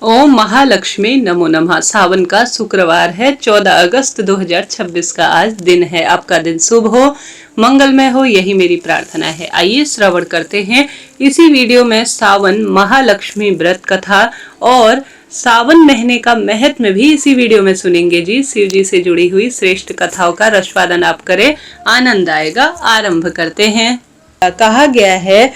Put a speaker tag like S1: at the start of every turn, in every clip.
S1: ओम महालक्ष्मी नमो नमः। सावन का शुक्रवार है, 14 अगस्त 2026 का आज दिन है। आपका दिन शुभ हो, मंगलमय हो, यही मेरी प्रार्थना है। आइए श्रवण करते हैं इसी वीडियो में सावन महालक्ष्मी व्रत कथा और सावन महीने का महत्व भी इसी वीडियो में सुनेंगे जी। शिव जी से जुड़ी हुई श्रेष्ठ कथाओं का रसवादन आप करें, आनंद आएगा। आरंभ करते हैं। कहा गया है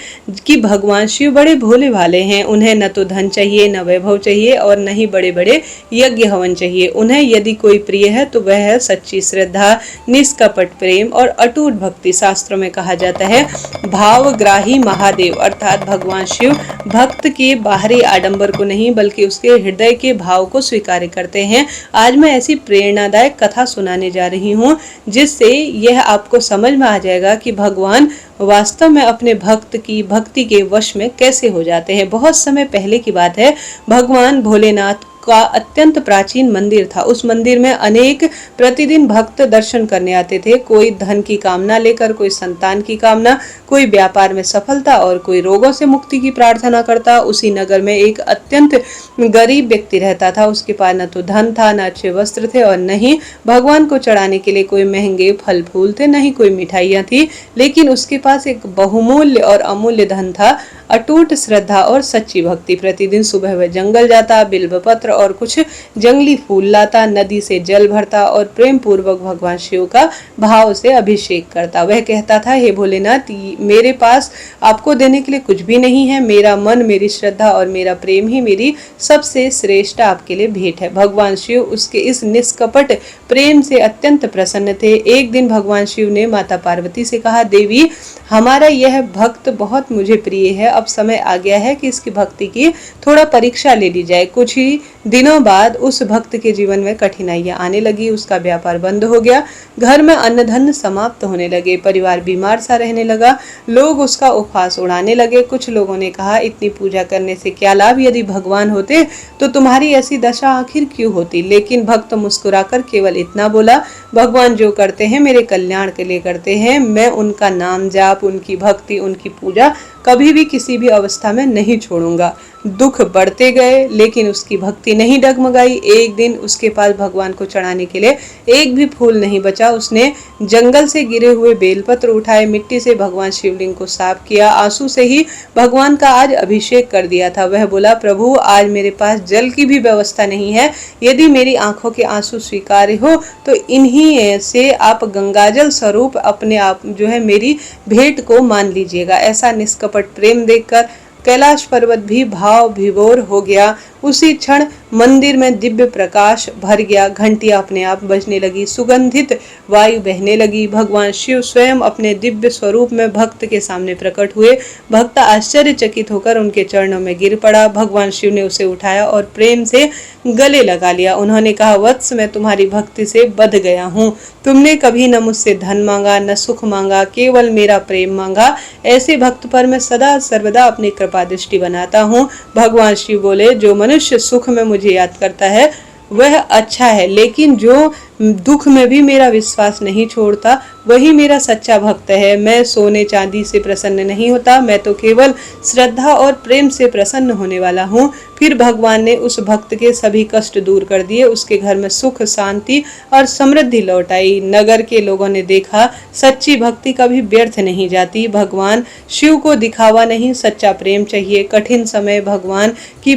S1: कि भगवान शिव बड़े भोले भाले हैं। उन्हें न तो धन चाहिए, न वैभव चाहिए और न ही बड़े बड़े यज्ञ हवन चाहिए। उन्हें यदि कोई प्रिय है तो वह है सच्ची श्रद्धा, निष्कपट प्रेम और अटूट भक्ति। शास्त्रों में कहा जाता है भावग्राही महादेव अर्थात भगवान शिव भक्त के बाहरी आडंबर को नहीं बल्कि उसके हृदय के भाव को स्वीकार करते हैं। आज मैं ऐसी प्रेरणादायक कथा सुनाने जा रही हूँ जिससे यह आपको समझ में आ जाएगा कि भगवान वास्तव में अपने भक्त की भक्ति के वश में कैसे हो जाते हैं। बहुत समय पहले की बात है, भगवान भोलेनाथ का अत्यंत प्राचीन मंदिर था। उस मंदिर में अनेक प्रतिदिन भक्त दर्शन करने आते थे। कोई धन की कामना लेकर, कोई संतान की कामना, कोई व्यापार में सफलता और कोई रोगों से मुक्ति की प्रार्थना करता। उसी नगर में एक अत्यंत गरीब व्यक्ति रहता था। उसके पास न तो धन था, न अच्छे वस्त्र थे और न ही भगवान को चढ़ाने के लिए कोई महंगे फल फूल थे, न ही कोई मिठाइयाँ थी। लेकिन उसके पास एक बहुमूल्य और अमूल्य धन था, अटूट श्रद्धा और सच्ची भक्ति। प्रतिदिन सुबह वह जंगल जाता, बिल्व पत्र और कुछ जंगली फूल लाता, नदी से जल भरता और प्रेम पूर्वक भगवान शिव का भाव से अभिषेक करता। वह कहता था, हे भोलेनाथ, मेरे पास आपको देने के लिए कुछ भी नहीं है। मेरा मन, मेरी श्रद्धा और मेरा प्रेम ही मेरी सबसे श्रेष्ठ आपके लिए भेंट है। भगवान शिव उसके इस निष्कपट प्रेम से अत्यंत प्रसन्न थे। एक दिन भगवान शिव ने माता पार्वती से कहा, देवी, हमारा यह भक्त बहुत मुझे प्रिय है। अब समय आ गया है कि इसकी भक्ति की थोड़ा परीक्षा ले ली जाए। कुछ ही दिनों बाद उस भक्त के जीवन में कठिनाइयां आने लगी। उसका व्यापार बंद हो गया, घर में अन्न धन समाप्त होने लगे, परिवार बीमार सा रहने लगा, लोग उसका उपहास उड़ाने लगे। कुछ लोगों ने कहा, इतनी पूजा करने से क्या लाभ? यदि भगवान होते तो तुम्हारी ऐसी दशा आखिर क्यों होती? लेकिन भक्त मुस्कुराकर केवल इतना बोला, भगवान जो करते हैं मेरे कल्याण के लिए करते हैं। मैं उनका नाम जाप, उनकी भक्ति, उनकी पूजा कभी भी किसी भी अवस्था में नहीं छोड़ूंगा। दुख बढ़ते गए लेकिन उसकी भक्ति नहीं डगमगाई। एक दिन उसके पास भगवान को चढ़ाने के लिए एक भी फूल नहीं बचा। उसने जंगल से गिरे हुए बेलपत्र उठाए, मिट्टी से भगवान शिवलिंग को साफ किया, आंसू से ही भगवान का आज अभिषेक कर दिया था। वह बोला, प्रभु, आज मेरे पास जल की भी व्यवस्था नहीं है। यदि मेरी आंखों के आंसू स्वीकार्य हो तो इन्हीं से आप गंगाजल स्वरूप अपने आप जो है मेरी भेंट को मान लीजिएगा। ऐसा निष्कपट प्रेम देखकर कैलाश पर्वत भी भाव विभोर हो गया। उसी क्षण मंदिर में दिव्य प्रकाश भर गया, घंटियां अपने आप बजने लगी, सुगंधित वायु बहने लगी। भगवान शिव स्वयं अपने दिव्य स्वरूप में भक्त के सामने प्रकट हुए। भक्त आश्चर्यचकित होकर उनके चरणों में गिर पड़ा। भगवान शिव ने उसे उठाया और प्रेम से गले लगा लिया। उन्होंने कहा, वत्स, मैं तुम्हारी भक्ति से बंध गया हूँ। तुमने कभी न मुझसे धन मांगा, न सुख मांगा, केवल मेरा प्रेम मांगा। ऐसे भक्त पर मैं सदा सर्वदा अपनी कृपा दृष्टि बनाता हूँ। भगवान शिव बोले, जो मनुष्य सुख में मुझे याद करता है वह अच्छा है, लेकिन जो दुख में भी मेरा विश्वास नहीं छोड़ता वही मेरा सच्चा भक्त है। मैं सोने चांदी से प्रसन्न नहीं होता, मैं तो केवल श्रद्धा और प्रेम से प्रसन्न होने वाला हूँ। फिर भगवान ने उस भक्त के सभी कष्ट दूर कर दिए, उसके घर में सुख, शांति और समृद्धि लौट आई। नगर के लोगों ने देखा, सच्ची भक्ति कभी व्यर्थ नहीं जाती। भगवान शिव को दिखावा नहीं, सच्चा प्रेम चाहिए। कठिन समय भगवान की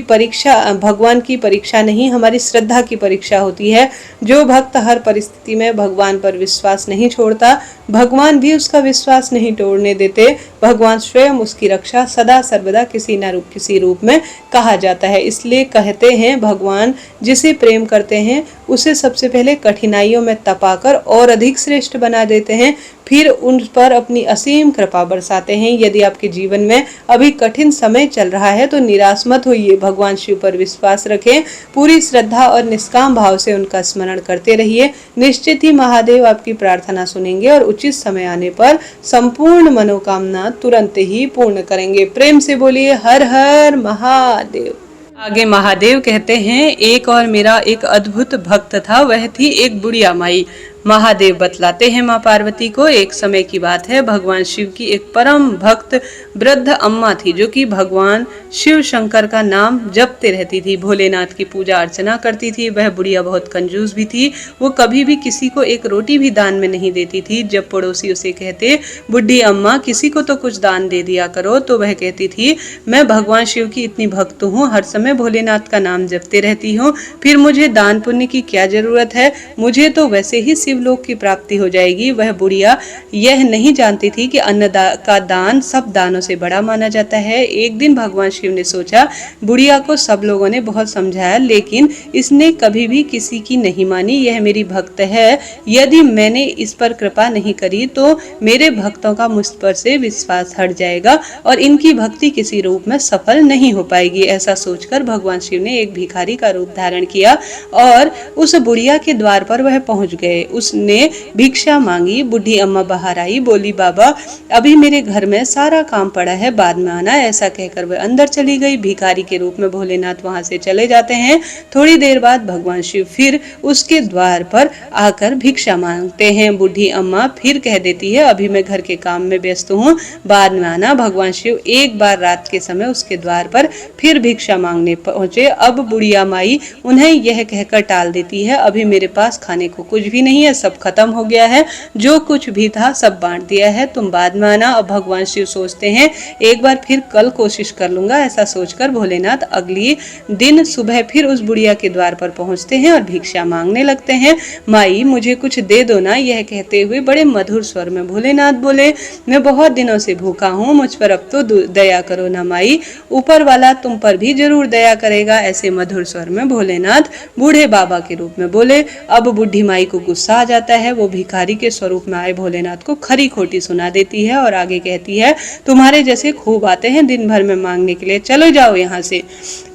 S1: परीक्षा नहीं, हमारी श्रद्धा की परीक्षा होती है। जो भक्त हर परिस्थिति में भगवान पर विश्वास नहीं छोड़ता, भगवान भी उसका विश्वास नहीं तोड़ने देते। भगवान स्वयं उसकी रक्षा सदा सर्वदा किसी न किसी रूप में कहा जाता है। इसलिए कहते हैं, भगवान जिसे प्रेम करते हैं उसे सबसे पहले कठिनाइयों में तपाकर और अधिक श्रेष्ठ बना देते हैं, फिर उन पर अपनी असीम कृपा बरसाते हैं। यदि आपके जीवन में अभी कठिन समय चल रहा है तो निराश मत होइए, भगवान शिव पर विश्वास रखें, पूरी श्रद्धा और निष्काम भाव से उनका स्मरण करते रहिए। निश्चित ही महादेव आपकी प्रार्थना सुनेंगे और उचित समय आने पर संपूर्ण मनोकामना तुरंत ही पूर्ण करेंगे। प्रेम से बोलिए, हर हर महादेव। आगे महादेव कहते हैं, एक और मेरा एक अद्भुत भक्त था। वह थी एक बुढ़िया माई। महादेव बतलाते हैं माँ पार्वती को, एक समय की बात है, भगवान शिव की एक परम भक्त वृद्ध अम्मा थी जो कि भगवान शिव शंकर का नाम जपते रहती थी, भोलेनाथ की पूजा अर्चना करती थी। वह बुढ़िया बहुत कंजूस भी थी, वो कभी भी किसी को एक रोटी भी दान में नहीं देती थी। जब पड़ोसी उसे कहते, बुढ़ी अम्मा किसी को तो कुछ दान दे दिया करो, तो वह कहती थी, मैं भगवान शिव की इतनी भक्त हूँ, हर समय भोलेनाथ का नाम जपते रहती हूँ, फिर मुझे दान पुण्य की क्या जरूरत है, मुझे तो वैसे ही शिवलोक की प्राप्ति हो जाएगी। वह बुढ़िया यह नहीं जानती थी कि अन्न का दान सब दानों से बड़ा माना जाता है। एक दिन भगवान शिव ने सोचा, बुढ़िया को सब लोगों ने बहुत समझाया लेकिन इसने कभी भी किसी की नहीं मानी, यह मेरी भक्त है, यदि मैंने इस पर कृपा नहीं करी तो मेरे भक्तों का मुझ पर से विश्वास हट जाएगा और इनकी भक्ति किसी रूप में सफल नहीं हो पाएगी। ऐसा सोचकर भगवान शिव ने एक भिखारी का रूप धारण किया और उस बुढ़िया के द्वार पर वह पहुंच गए। उसने भिक्षा मांगी, बुढ़ी अम्मा बाहर आई, बोली, बाबा अभी मेरे घर में सारा काम पड़ा है, बाद में आना। ऐसा कहकर वह अंदर चली गई। भिखारी के रूप में भोलेनाथ वहां से चले जाते हैं। थोड़ी देर बाद भगवान शिव फिर उसके द्वार पर आकर भिक्षा मांगते हैं। बुढ़ी अम्मा फिर कह देती है, अभी मैं घर के काम में व्यस्त हूँ, बाद में आना। भगवान शिव एक बार रात के समय उसके द्वार पर फिर भिक्षा मांगने पहुंचे। अब बुढ़िया माई उन्हें यह कहकर टाल देती है, अभी मेरे पास खाने को कुछ भी नहीं है, सब खत्म हो गया है, जो कुछ भी था सब बांट दिया है, तुम बाद में आना। अब भगवान शिव सोचते हैं, एक बार फिर कल कोशिश कर लूंगा। ऐसा सोचकर भोलेनाथ अगली दिन सुबह फिर उस बुढ़िया के द्वार पर पहुंचते हैं और भिक्षा मांगने लगते हैं। माई मुझे कुछ दे दो ना, यह कहते हुए बड़े मधुर स्वर में भोलेनाथ बोले, मैं बहुत दिनों से भूखा हूँ, मुझ पर अब तो दया करो ना माई, ऊपर वाला तुम पर भी जरूर दया करेगा। ऐसे मधुर स्वर में भोलेनाथ बूढ़े बाबा के रूप में बोले। अब बुढ़ी माई को गुस्सा आ जाता है, वो भिखारी के स्वरूप में आए भोलेनाथ को खरी खोटी सुना देती है और आगे कहती है, तुम्हारे जैसे खूब आते हैं दिन भर में मांगने के लिए, चलो जाओ यहाँ से।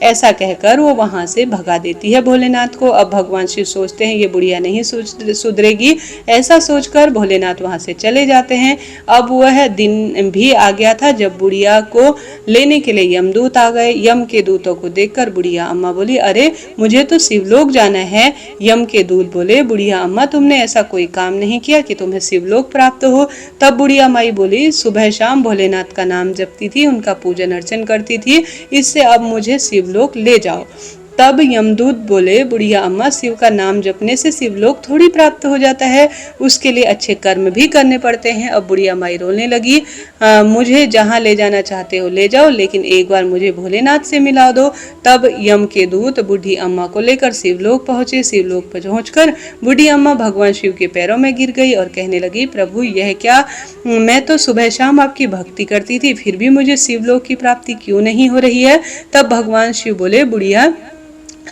S1: ऐसा कहकर वो वहां से भगा देती है भोलेनाथ को। अब भगवान शिव सोचते हैं ये बुढ़िया नहीं सुधरेगी, ऐसा सोचकर भोलेनाथ वहां से चले जाते हैं। अब वह दिन भी आ गया था जब बुढ़िया को लेने के लिए यमदूत आ गए। यम के दूतों को देखकर बुढ़िया अम्मा बोली, अरे मुझे तो शिवलोक जाना है। यम के दूत बोले, बुढ़िया अम्मा तुमने ऐसा कोई काम नहीं किया कि तुम्हें शिवलोक प्राप्त हो। तब बुढ़िया माई बोली, सुबह शाम भोलेनाथ का नाम जपती थी, उनका पूजन अर्चन करती थी, इससे अब मुझे शिवलोक ले जाओ। तब यमदूत बोले, बुढ़िया अम्मा शिव का नाम जपने से शिवलोक थोड़ी प्राप्त हो जाता है, उसके लिए अच्छे कर्म भी करने पड़ते हैं। अब बुढ़िया माई रोने लगी, मुझे जहाँ ले जाना चाहते हो ले जाओ, लेकिन एक बार मुझे भोलेनाथ से मिला दो। तब यम के दूत बुढ़ी अम्मा को लेकर शिवलोक पहुंचे। शिवलोक पर पहुंचकर बुढ़ी अम्मा भगवान शिव के पैरों में गिर गई और कहने लगी, प्रभु यह क्या, मैं तो सुबह शाम आपकी भक्ति करती थी, फिर भी मुझे शिवलोक की प्राप्ति क्यों नहीं हो रही है। तब भगवान शिव बोले, बुढ़िया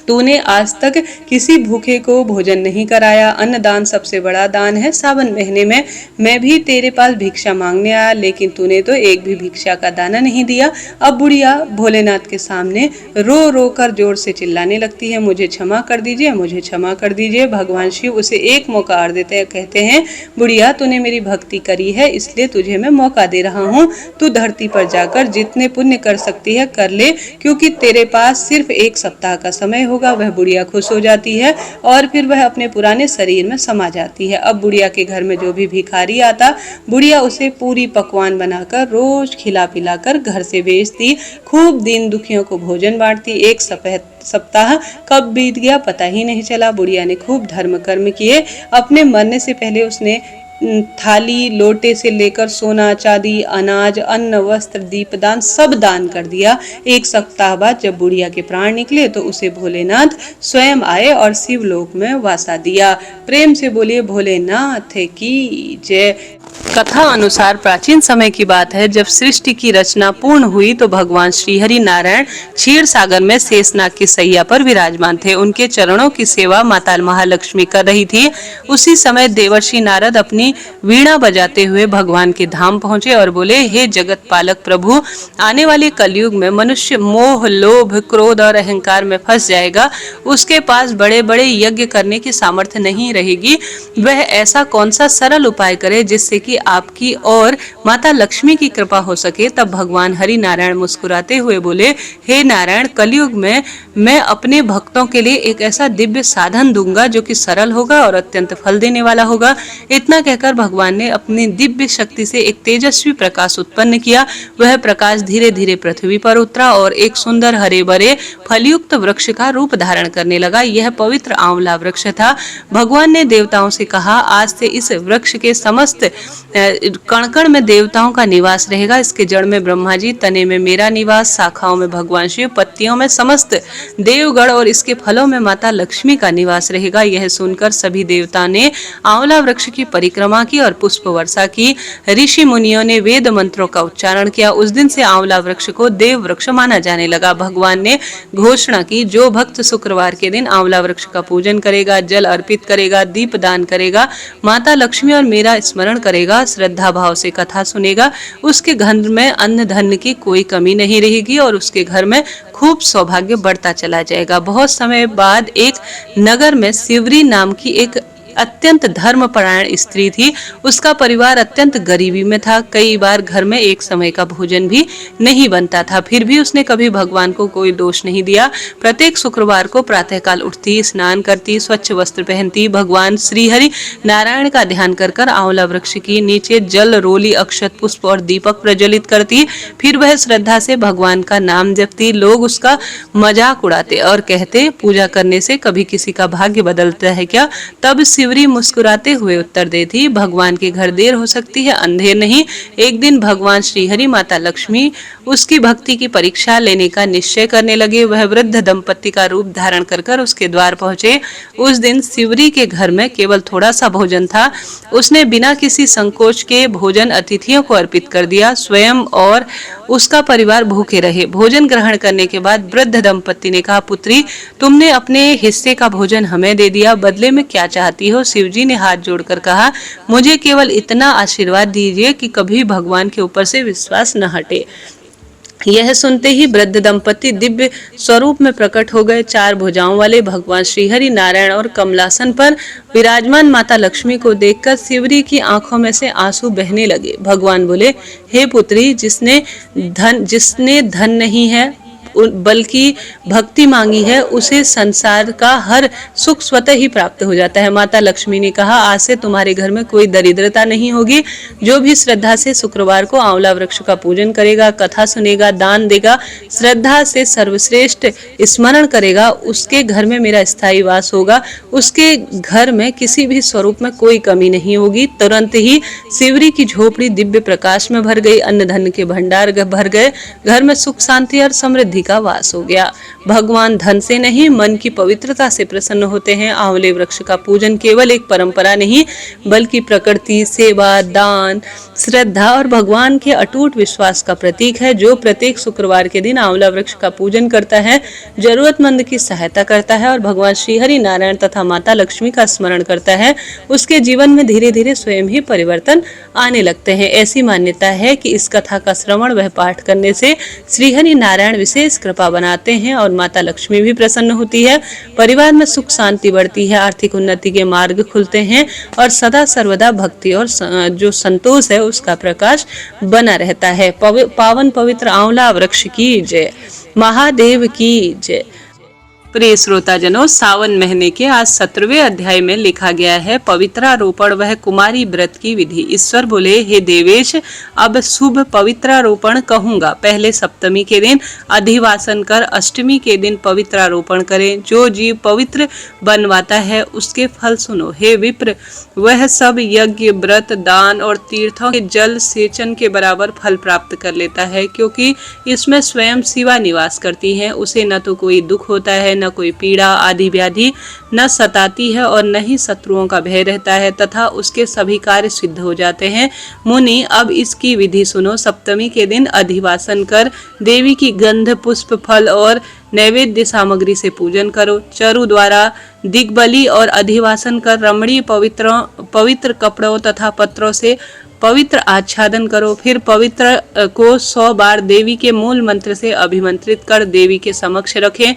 S1: तूने आज तक किसी भूखे को भोजन नहीं कराया, अन्नदान सबसे बड़ा दान है। सावन महीने में मैं भी तेरे पास भिक्षा मांगने आया, लेकिन तूने तो एक भी भिक्षा का दाना नहीं दिया। अब बुढ़िया भोलेनाथ के सामने रो रो कर जोर से चिल्लाने लगती है, मुझे क्षमा कर दीजिए, मुझे क्षमा कर दीजिए। भगवान शिव उसे एक मौका और देते हैं, कहते हैं, बुढ़िया तूने मेरी भक्ति करी है, इसलिए तुझे मैं मौका दे रहा हूँ, तू धरती पर जाकर जितने पुण्य कर सकती है कर ले, क्योंकि तेरे पास सिर्फ एक सप्ताह का समय होगा। वह बुढ़िया खुश हो जाती है और फिर वह अपने पुराने शरीर में समा जाती है। अब बुढ़िया के घर में जो भी भिखारी आता, बुढ़िया उसे पूरी पकवान बनाकर रोज खिला पिलाकर घर से भेजती, खूब दीन दुखियों को भोजन बांटती। एक सप्ताह कब बीत गया पता ही नहीं चला। बुढ़िया ने खूब धर्म कर्म किए। अपने मरने से पहले उसने थाली लोटे से लेकर सोना चांदी अनाज अन्न वस्त्र दीपदान सब दान कर दिया। एक सप्ताह बाद जब बुढ़िया के प्राण निकले तो उसे भोलेनाथ स्वयं आए और शिवलोक में वासा दिया। प्रेम से बोलिए भोलेनाथ की जय। कथा अनुसार प्राचीन समय की बात है, जब सृष्टि की रचना पूर्ण हुई तो भगवान श्री हरि नारायण क्षीर सागर में शेषनाग की सैया पर विराजमान थे। उनके चरणों की सेवा माता महालक्ष्मी कर रही थी। उसी समय देवर्षि नारद अपनी अपनी वीणा बजाते हुए भगवान के धाम पहुंचे और बोले, हे जगत पालक प्रभु, आने वाले कलयुग में मनुष्य मोह, लोभ, क्रोध और अहंकार में फंस जाएगा। उसके पास बड़े बड़े यज्ञ करने की सामर्थ्य नहीं रहेगी। वह ऐसा कौन सा सरल उपाय करे जिससे कि आपकी और माता लक्ष्मी की कृपा हो सके। तब भगवान हरि नारायण मुस्कुराते हुए बोले, हे नारायण, कलयुग में मैं अपने भक्तों के लिए एक ऐसा दिव्य साधन दूंगा जो कि सरल होगा और अत्यंत फल देने वाला होगा। इतना कहकर भगवान ने अपनी दिव्य शक्ति से एक तेजस्वी प्रकाश उत्पन्न किया। वह प्रकाश धीरे धीरे पृथ्वी पर उतरा और एक सुंदर हरे भरे फलयुक्त वृक्ष का रूप धारण करने लगा। यह पवित्र आंवला वृक्ष था। भगवान ने देवताओं से कहा, आज से इस वृक्ष के समस्त कण कण में देवताओं का निवास रहेगा। इसके जड़ में ब्रह्मा जी, तने में मेरा निवास, शाखाओं में भगवान शिव, पत्तियों में समस्त देवगण और इसके फलों में माता लक्ष्मी का निवास रहेगा। यह सुनकर सभी देवता ने आंवला वृक्ष की परिक्रमा की और पुष्प वर्षा की। ऋषि मुनियों ने वेद मंत्रों का उच्चारण किया। उस दिन से आंवला वृक्ष को देव वृक्ष माना जाने लगा। भगवान ने घोषणा की, जो भक्त शुक्रवार के दिन आंवला वृक्ष का पूजन करेगा, जल अर्पित करेगा, दीप दान करेगा, माता लक्ष्मी और मेरा स्मरण करेगा, श्रद्धा भाव से कथा सुनेगा, उसके घर में अन्न धन की कोई कमी नहीं रहेगी और उसके घर में खूब सौभाग्य बढ़ता चला जाएगा। बहुत समय बाद एक नगर में सिवरी नाम की एक अत्यंत धर्मपरायण स्त्री थी। उसका परिवार अत्यंत गरीबी में था। कई बार घर में एक समय का भोजन भी नहीं बनता था। फिर भी उसने कभी भगवान को कोई दोष नहीं दिया। प्रत्येक शुक्रवार को प्रातःकाल उठती, स्नान करती, स्वच्छ वस्त्र पहनती, भगवान श्री हरि नारायण का ध्यान कर कर आंवला वृक्ष के नीचे जल, रोली, अक्षत, पुष्प और दीपक प्रज्वलित करती। फिर वह श्रद्धा से भगवान का नाम जपती। लोग उसका मजाक उड़ाते और कहते, पूजा करने से कभी किसी का भाग्य बदलता है क्या? तब शिवरी मुस्कुराते हुए उत्तर देती, भगवान के घर देर हो सकती है, अंधेर नहीं। एक दिन भगवान श्री हरि, माता लक्ष्मी उसकी भक्ति की परीक्षा लेने का निश्चय करने लगे। वह वृद्ध दंपत्ति का रूप धारण कर कर उसके द्वार पहुंचे। उस दिन शिवरी के घर में केवल थोड़ा सा भोजन था। उसने बिना किसी संकोच के भोजन अतिथियों को अर्पित कर दिया। स्वयं और उसका परिवार भूखे रहे। भोजन ग्रहण करने के बाद वृद्ध दंपत्ति ने कहा, पुत्री, तुमने अपने हिस्से का भोजन हमें दे दिया, बदले में क्या चाहती हो? शिवजी ने हाथ जोड़कर कहा, मुझे केवल इतना आशीर्वाद दीजिए कि कभी भगवान के ऊपर से विश्वास न हटे। यह सुनते ही वृद्ध दंपत्ति दिव्य स्वरूप में प्रकट हो गए। चार भुजाओं वाले भगवान श्रीहरि नारायण और कमलासन पर विराजमान माता लक्ष्मी को देखकर शिवरी की आंखों में से आंसू बहने लगे। भगवान बोले, हे पुत्री, जिसने धन नहीं है बल्कि भक्ति मांगी है, उसे संसार का हर सुख स्वतः ही प्राप्त हो जाता है। माता लक्ष्मी ने कहा, आज से तुम्हारे घर में कोई दरिद्रता नहीं होगी। जो भी श्रद्धा से शुक्रवार को आंवला वृक्ष का पूजन करेगा, कथा सुनेगा, दान देगा, श्रद्धा से सर्वश्रेष्ठ स्मरण करेगा, उसके घर में मेरा स्थायी वास होगा। उसके घर में किसी भी स्वरूप में कोई कमी नहीं होगी। तुरंत ही शिवरी की झोपड़ी दिव्य प्रकाश में भर गई। अन्न धन के भंडार भर गए। घर में सुख, शांति और समृद्धि का वास हो गया। भगवान धन से नहीं, मन की पवित्रता से प्रसन्न होते हैं। आंवले वृक्ष का पूजन केवल एक परंपरा नहीं, बल्कि प्रकृति, सेवा, दान, श्रद्धा और भगवान के अटूट विश्वास का प्रतीक है। जो प्रत्येक शुक्रवार के दिन आंवला वृक्ष का पूजन करता है, जरूरतमंद की सहायता करता है और भगवान श्री हरि नारायण तथा माता लक्ष्मी का स्मरण करता है, उसके जीवन में धीरे धीरे स्वयं ही परिवर्तन आने लगते हैं। ऐसी मान्यता है कि इस कथा का श्रवण व पाठ करने से श्री हरि नारायण विशेष कृपा बनाते हैं और माता लक्ष्मी भी प्रसन्न होती है। परिवार में सुख शांति बढ़ती है, आर्थिक उन्नति के मार्ग खुलते हैं और सदा सर्वदा भक्ति और जो संतोष है उसका प्रकाश बना रहता है। पावन पवित्र आंवला वृक्ष की जय, महादेव की जय। प्रिय श्रोताजनों, सावन महीने के आज 17वें अध्याय में लिखा गया है पवित्रारोपण वह कुमारी व्रत की विधि। ईश्वर बोले, हे देवेश, अब शुभ पवित्रारोपण कहूंगा। पहले सप्तमी के दिन अधिवासन कर अष्टमी के दिन पवित्रारोपण करें। जो जीव पवित्र बनवाता है उसके फल सुनो। हे विप्र, वह सब यज्ञ, व्रत, दान और तीर्थों के जल सेचन के बराबर फल प्राप्त कर लेता है, क्योंकि इसमें स्वयं शिवा निवास करती है। उसे न तो कोई दुख होता है, न कोई पीड़ा आदि व्याधि न सताती है और न ही शत्रुओं का भय रहता है तथा उसके सभी कार्य सिद्ध हो जाते हैं। मुनि, अब इसकी विधि सुनो। सप्तमी के दिन अधिवासन कर देवी की गंध पुष्प फल और नैवेद्य सामग्री से पूजन करो। चरु द्वारा दिग्बली और अधिवासन कर रमणीय पवित्र कपड़ों तथा पत्रों से पवित्र आच्छादन करो। फिर पवित्र को 100 बार देवी के मूल मंत्र से अभिमंत्रित कर देवी के समक्ष रखें।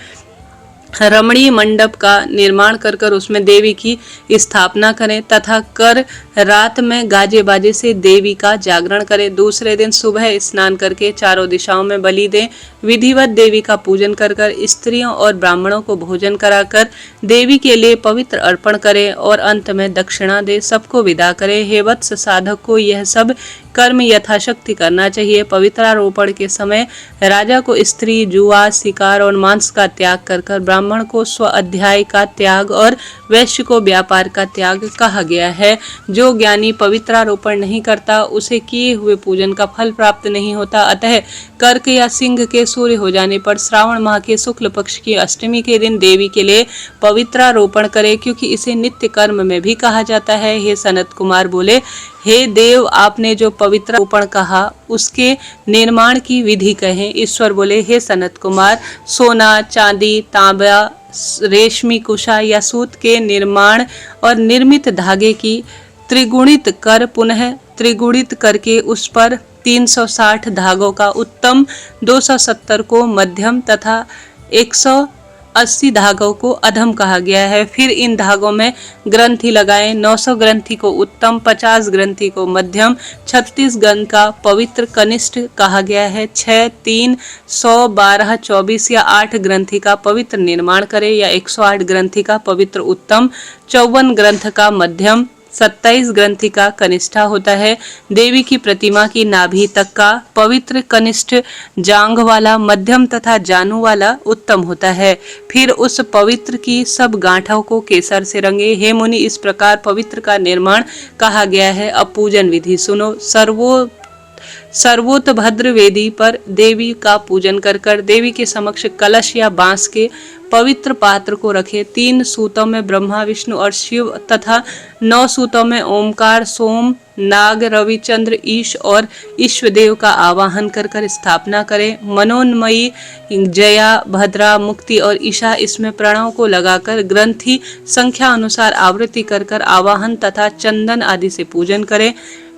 S1: रमणीय मंडप का निर्माण कर उसमें देवी की स्थापना करें तथा कर रात में गाजे बाजे से देवी का जागरण करें। दूसरे दिन सुबह स्नान करके चारों दिशाओं में बलि दें। विधिवत देवी का पूजन कर स्त्रियों और ब्राह्मणों को भोजन कराकर देवी के लिए पवित्र अर्पण करें और अंत में दक्षिणा दे सबको विदा करें। हे वत्स, साधक को यह सब कर्म यथाशक्ति करना चाहिए। पवित्रारोपण के समय राजा को स्त्री, जुआ, शिकार और मांस का त्याग कर ब्राह्मण को स्व अध्याय का त्याग और वैश्य को व्यापार का त्याग कहा गया है। जो ज्ञानी पवित्रारोपण नहीं करता उसे किए हुए पूजन का फल प्राप्त नहीं होता। अतः कर्क या सिंह के सूर्य हो जाने पर श्रावण माह के शुक्ल पक्ष की अष्टमी के दिन देवी के लिए पवित्रारोपण करे, क्योंकि इसे नित्य कर्म में भी कहा जाता है। हे सनत कुमार बोले, हे देव, आपने जो पवित्रारोपण कहा उसके निर्माण की विधि कहें। ईश्वर बोले, हे सनत कुमार, सोना, चांदी, तांबा, रेशमी कुशा या सूत के निर्माण और निर्मित धागे की त्रिगुणित कर पुनः त्रिगुणित करके उस पर 360 धागों का उत्तम, 270 को मध्यम तथा 180 धागों को अधम कहा गया है। फिर इन धागों में ग्रंथि लगाएं। 900 ग्रंथि को उत्तम, 50 ग्रंथि को मध्यम, 36 गण का पवित्र कनिष्ठ कहा गया है। 6, 3, 100, 12, 24 या 8 ग्रंथि का पवित्र निर्माण करें या 108 ग्रंथि का पवित्र उत्तम, 54 ग्रंथ का मध्यम, 27 ग्रंथि का कनिष्ठा होता है। देवी की प्रतिमा की नाभि तक का पवित्र कनिष्ठ जांघ वाला, मध्यम तथा जानू वाला उत्तम होता है। फिर उस पवित्र की सब गांठों को केसर से रंगे। हे मुनि, इस प्रकार पवित्र का निर्माण कहा गया है। अब पूजन विधि सुनो। सर्वोतभद्र वेदी पर देवी का पूजन कर देवी के समक्ष कलश या बांस के पवित्र पात्र को रखे। 3 सूतों में ब्रह्मा, विष्णु और शिव तथा 9 सूतों में ओमकार, सोम, नाग, रविचंद्र, ईश और ईश्वदेव का आवाहन कर स्थापना करें। मनोन्मयी, जया, भद्रा, मुक्ति और ईशा इसमें प्रणव को लगाकर ग्रंथि संख्या अनुसार आवृत्ति कर आवाहन तथा चंदन आदि से पूजन करें।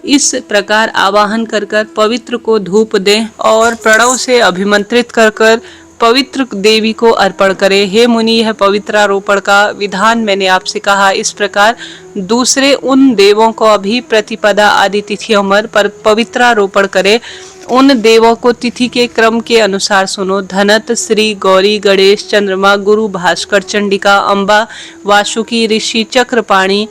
S1: इस प्रकार आवाहन कर पवित्र को धूप दें और प्रणव से अभिमंत्रित कर पवित्र देवी को अर्पण करें। हे मुनि, यह पवित्रारोपण का विधान मैंने आपसे कहा। इस प्रकार दूसरे उन देवों को भी प्रतिपदा आदि तिथियों पर पवित्रारोपण करें। उन देवों को तिथि के क्रम के अनुसार सुनो। धनत, श्री, गौरी, गणेश, चंद्रमा, गुरु, भास्कर, चंडिका, अम्बा, वासुकी, ऋषि, चक्रपाणी,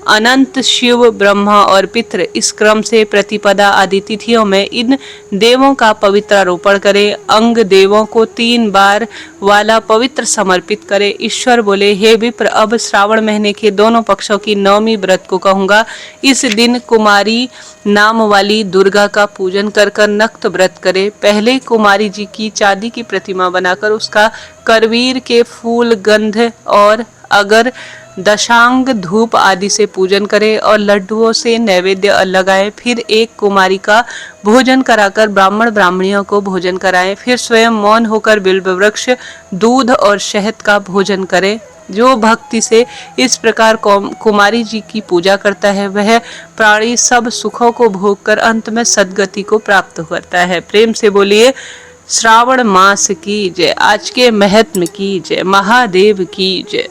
S1: अनंत, शिव, ब्रह्मा और पितृ। इस क्रम से प्रतिपदा आदि तिथियों में इन देवों का पवित्रारोपण करें। अंग देवों को 3 बार वाला पवित्र समर्पित करें। ईश्वर बोले, हे विप्र, अब श्रावण महीने के दोनों पक्षों की नवमी व्रत को कहूंगा। इस दिन कुमारी नाम वाली दुर्गा का पूजन कर नक्त व्रत करे। पहले कुमारी जी की चांदी की प्रतिमा बनाकर उसका करवीर के फूल, गंध और अगर दशांग धूप आदि से पूजन करें और लड्डुओं से नैवेद्य लगाएं। फिर एक कुमारी का भोजन कराकर ब्राह्मण ब्राह्मणियों को भोजन कराएं। फिर स्वयं मौन होकर बिल्व वृक्ष, दूध और शहद का भोजन करें। जो भक्ति से इस प्रकार कुमारी जी की पूजा करता है वह प्राणी सब सुखों को भोग कर अंत में सद्गति को प्राप्त करता है। प्रेम से बोलिए, श्रावण मास की जय। आज के महत्व की जय। महादेव की जय।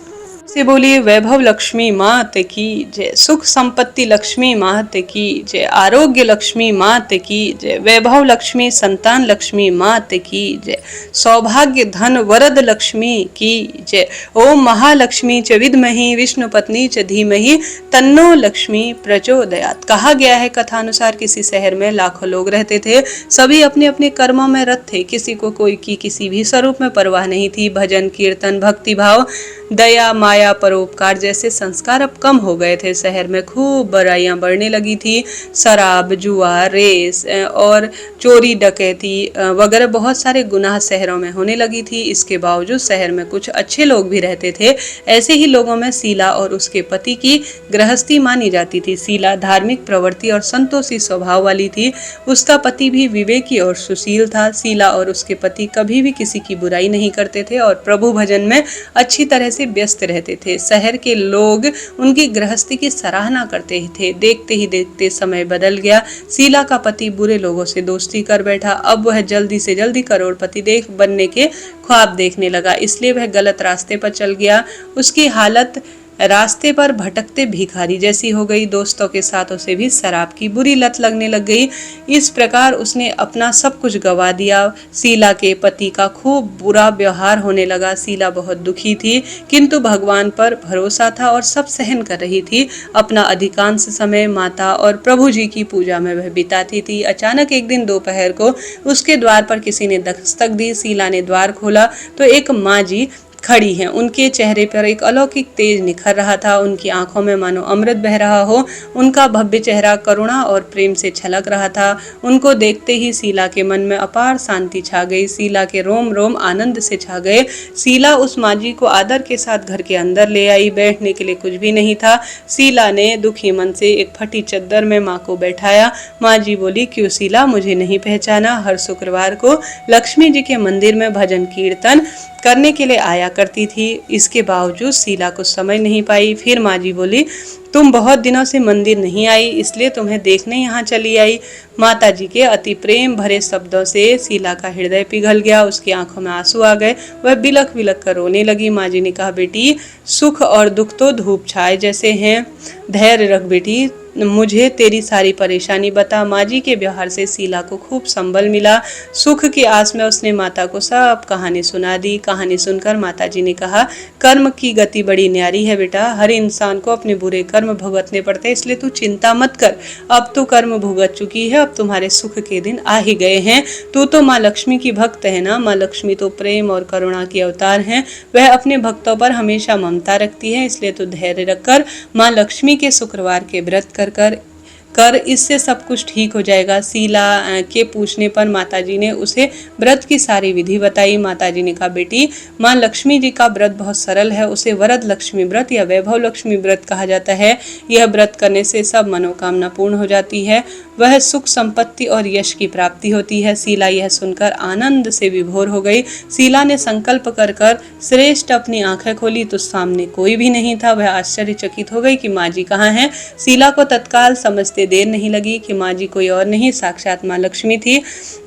S1: से बोलिए, वैभव लक्ष्मी मात की जय। सुख संपत्ति लक्ष्मी मात की जय। आरोग्य लक्ष्मी मात की जय। वैभव लक्ष्मी, संतान लक्ष्मी मात की जय। सौभाग्य, धन, वरद लक्ष्मी की जय। ओम महालक्ष्मी च विद्महि विष्णु पत्नी च धीमहि तन्नो लक्ष्मी प्रचोदयात्। कहा गया है कथानुसार किसी शहर में लाखों लोग रहते थे। सभी अपने अपने कर्मों में रत थे। किसी को कोई की किसी भी स्वरूप में परवाह नहीं थी। भजन, कीर्तन, भक्ति भाव दया, माया, परोपकार जैसे संस्कार अब कम हो गए थे। शहर में खूब बुराइयां बढ़ने लगी थी। शराब, जुआ, रेस और चोरी, डकैती वगैरह बहुत सारे गुनाह शहरों में होने लगी थी। इसके बावजूद शहर में कुछ अच्छे लोग भी रहते थे। ऐसे ही लोगों में शीला और उसके पति की गृहस्थी मानी जाती थी। शीला धार्मिक प्रवृत्ति और संतोषी स्वभाव वाली थी। उसका पति भी विवेकी और सुशील था। शीला और उसके पति कभी भी किसी की बुराई नहीं करते थे और प्रभु भजन में अच्छी तरह से व्यस्त रहते थे। शहर के लोग उनकी गृहस्थी की सराहना करते थे। देखते ही देखते समय बदल गया। शीला का पति बुरे लोगों से दोस्ती कर बैठा। अब वह जल्दी से जल्दी करोड़पति बनने के ख्वाब देखने लगा, इसलिए वह गलत रास्ते पर चल गया। उसकी हालत रास्ते पर भटकते भिखारी जैसी हो गई। दोस्तों के साथ उसे भी शराब की बुरी लत लगने लग गई। इस प्रकार उसने अपना सब कुछ गवा दिया। शीला के पति का खूब बुरा व्यवहार होने लगा। शीला बहुत दुखी थी, किंतु भगवान पर भरोसा था और सब सहन कर रही थी। अपना अधिकांश समय माता और प्रभु जी की पूजा में वह बिताती थी। अचानक एक दिन दोपहर को उसके द्वार पर किसी ने दस्तक दी। शीला ने द्वार खोला तो एक माँ जी खड़ी हैं। उनके चेहरे पर एक अलौकिक तेज निखर रहा था। उनकी आंखों में मानो अमृत बह रहा हो। उनका भव्य चेहरा करुणा और प्रेम से छलक रहा था। उनको देखते ही शीला के मन में अपार शांति छा गई। शीला के रोम रोम आनंद से छा गए। शीला उस माजी को आदर के साथ घर के अंदर ले आई। बैठने के लिए कुछ भी नहीं था। शीला ने दुखी मन से एक फटी चद्दर में माँ को बैठाया। माँ जी बोली, क्यों शीला, मुझे नहीं पहचाना? हर शुक्रवार को लक्ष्मी जी के मंदिर में भजन कीर्तन करने के लिए आया करती थी। इसके बावजूद शीला कुछ समझ नहीं पाई। फिर माँ जी बोली, तुम बहुत दिनों से मंदिर नहीं आई, इसलिए तुम्हें देखने यहाँ चली आई। माता जी के अति प्रेम भरे शब्दों से शीला का हृदय पिघल गया। उसकी आंखों में आंसू आ गए। वह बिलख बिलख कर रोने लगी। माँ जी ने कहा, बेटी, सुख और दुख तो धूप छाए जैसे हैं, धैर्य रख बेटी, मुझे तेरी सारी परेशानी बता। माँ जी के व्यवहार से शीला को खूब संबल मिला। सुख की आस में उसने माता को सब कहानी सुना दी। कहानी सुनकर माता जी ने कहा, कर्म की गति बड़ी न्यारी है बेटा। हर इंसान को अपने बुरे कर्म भुगतने पड़ते हैं, इसलिए तू चिंता मत कर। अब तो कर्म भुगत चुकी है, अब तुम्हारे सुख के दिन आ ही गए हैं। तू तो माँ लक्ष्मी की भक्त है ना। माँ लक्ष्मी तो प्रेम और करुणा के अवतार हैं। वह अपने भक्तों पर हमेशा ममता रखती है, इसलिए तू धैर्य रखकर माँ लक्ष्मी के शुक्रवार के व्रत कर इससे सब कुछ ठीक हो जाएगा। शीला के पूछने पर माताजी ने उसे व्रत की सारी विधि बताई। माताजी ने कहा, बेटी, माँ लक्ष्मी जी का व्रत बहुत सरल है। उसे वरद लक्ष्मी व्रत या वैभव लक्ष्मी व्रत कहा जाता है। यह व्रत करने से सब मनोकामना पूर्ण हो जाती है। वह सुख, संपत्ति और यश की प्राप्ति होती है। शीला यह सुनकर आनंद से विभोर हो गई। शीला ने संकल्प कर श्रेष्ठ अपनी आंखें खोली तो सामने कोई भी नहीं था। वह आश्चर्यचकित हो गई कि माँ जी कहाँ हैं। शीला को तत्काल समझते देर नहीं लगी कि माँ जी कोई और नहीं, साक्षात माँ लक्ष्मी थी।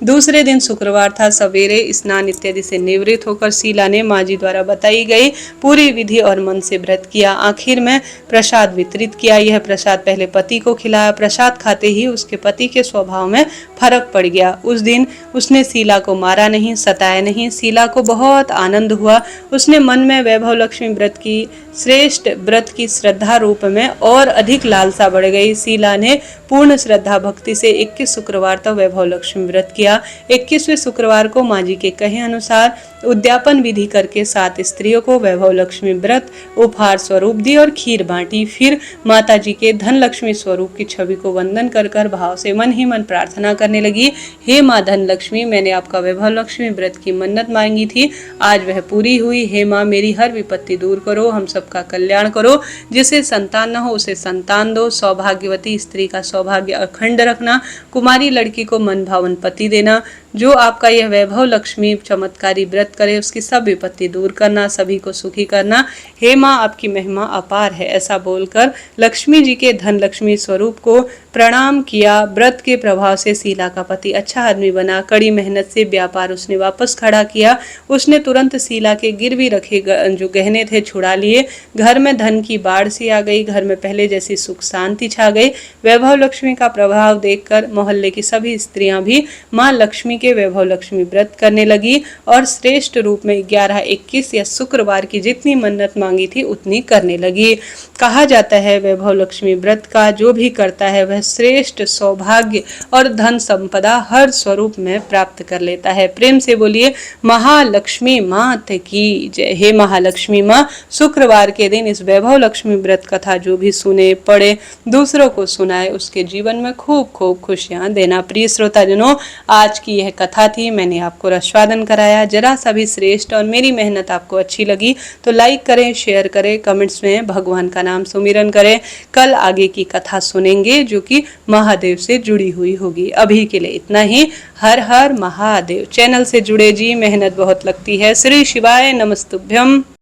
S1: दूसरे दिन शुक्रवार था। सवेरे स्नान इत्यादि से निवृत्त होकर शीला ने माँ जी द्वारा बताई गई पूरी विधि और मन से व्रत किया। आखिर में प्रसाद वितरित किया। यह प्रसाद पहले पति को खिलाया। प्रसाद खाते ही उसके पति के स्वभाव में फर्क पड़ गया। उस दिन उसने शीला को मारा नहीं, सताया नहीं। शीला को बहुत आनंद हुआ। उसने मन में वैभव लक्ष्मी व्रत की श्रेष्ठ व्रत की श्रद्धा रूप में और अधिक लालसा बढ़ गई। शीला ने पूर्ण श्रद्धा भक्ति से 21 शुक्रवार तक वैभव लक्ष्मी व्रत किया। 21वें शुक्रवार को माँ जी के कहे अनुसार उद्यापन विधि करके 7 स्त्रियों को वैभव लक्ष्मी व्रत उपहार स्वरूप दी और खीर बांटी। फिर माता जी के धन लक्ष्मी स्वरूप की छवि को वंदन कर भाव से मन ही मन प्रार्थना करने लगी, हे माँ धन लक्ष्मी, मैंने आपका वैभव लक्ष्मी व्रत की मन्नत मांगी थी, आज वह पूरी हुई। हे माँ, मेरी हर विपत्ति दूर करो, हम सबका कल्याण करो। जिसे संतान न हो उसे संतान दो। सौभाग्यवती स्त्री का सौभाग्य अखंड रखना। कुमारी लड़की को मन भावन पति देना। जो आपका यह वैभव लक्ष्मी चमत्कारी व्रत करे उसकी सब विपत्ति दूर करना, सभी को सुखी करना। हे माँ, आपकी महिमा अपार है। ऐसा बोलकर लक्ष्मी जी के धन लक्ष्मी स्वरूप को प्रणाम किया। व्रत के प्रभाव से शीला का पति अच्छा आदमी बना। कड़ी मेहनत से व्यापार उसने वापस खड़ा किया। उसने तुरंत शीला के गिरवी रखे जो गहने थे छुड़ा लिए। घर में धन की बाढ़ सी आ गई। घर में पहले जैसी सुख शांति छा गई। वैभव लक्ष्मी का प्रभाव देखकर मोहल्ले की सभी स्त्रियां भी माँ लक्ष्मी के वैभव लक्ष्मी व्रत करने लगी और श्रेष्ठ रूप में 11, 21 या शुक्रवार की जितनी मन्नत मांगी थी उतनी करने लगी। कहा जाता है वैभव लक्ष्मी व्रत का जो भी करता है वह श्रेष्ठ सौभाग्य और धन संपदा हर स्वरूप में प्राप्त कर लेता है। प्रेम से बोलिए महालक्ष्मी मात की जय। हे महालक्ष्मी माँ, शुक्रवार के दिन इस वैभव लक्ष्मी व्रत कथा जो भी सुने पढ़े दूसरों को सुनाए उसके जीवन में खूब खूब खुशियां देना। प्रिय श्रोताजनों, आज की यह कथा थी, मैंने आपको रसवादन कराया। जरा सा भी श्रेष्ठ और मेरी मेहनत आपको अच्छी लगी तो लाइक करें, शेयर करें, कमेंट्स में भगवान का नाम सुमिरन करें। कल आगे की कथा सुनेंगे जो कि महादेव से जुड़ी हुई होगी। अभी के लिए इतना ही। हर हर महादेव। चैनल से जुड़े जी, मेहनत बहुत लगती है। श्री शिवाय नमस्तुभ्यम।